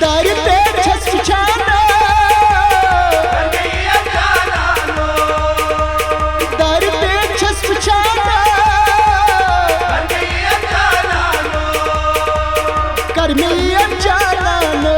दार पे छस छाना दार पे छस छाना कर मिलियन जाना नो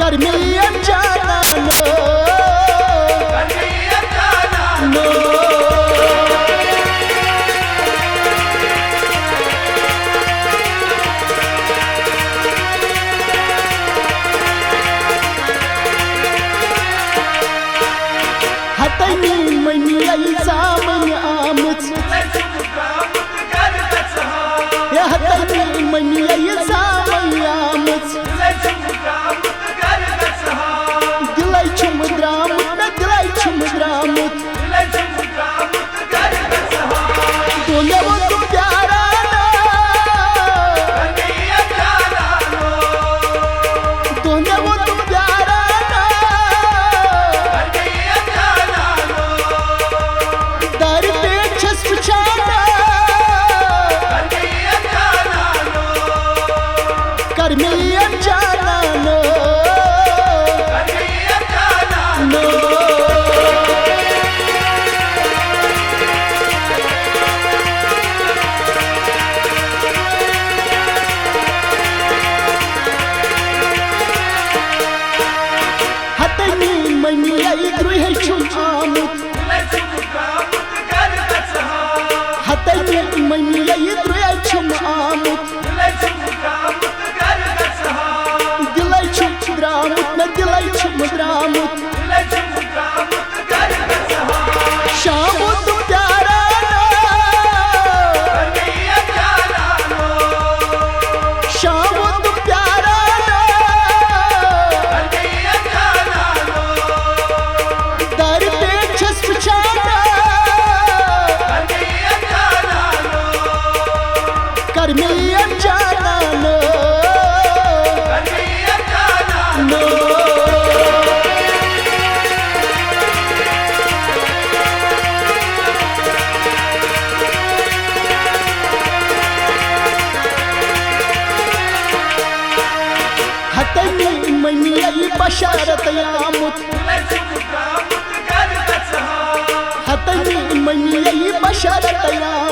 कर मिलियन जाना नो हतनी मनी सामने आमत या हतनी मनी सामने आमत कर मिलियन जाना नो नो हतनी मनी द्रुह छुम आमुत हतनी मनी द्रुह छुम आमुत दिलाई छुम द्रामुत शामो तू प्यारा शामो तू प्यारा दार पे छस छाना कर मिलियन जाना नो हतनी मनी बशारत यामुत हतनी मनी बशारत यामुत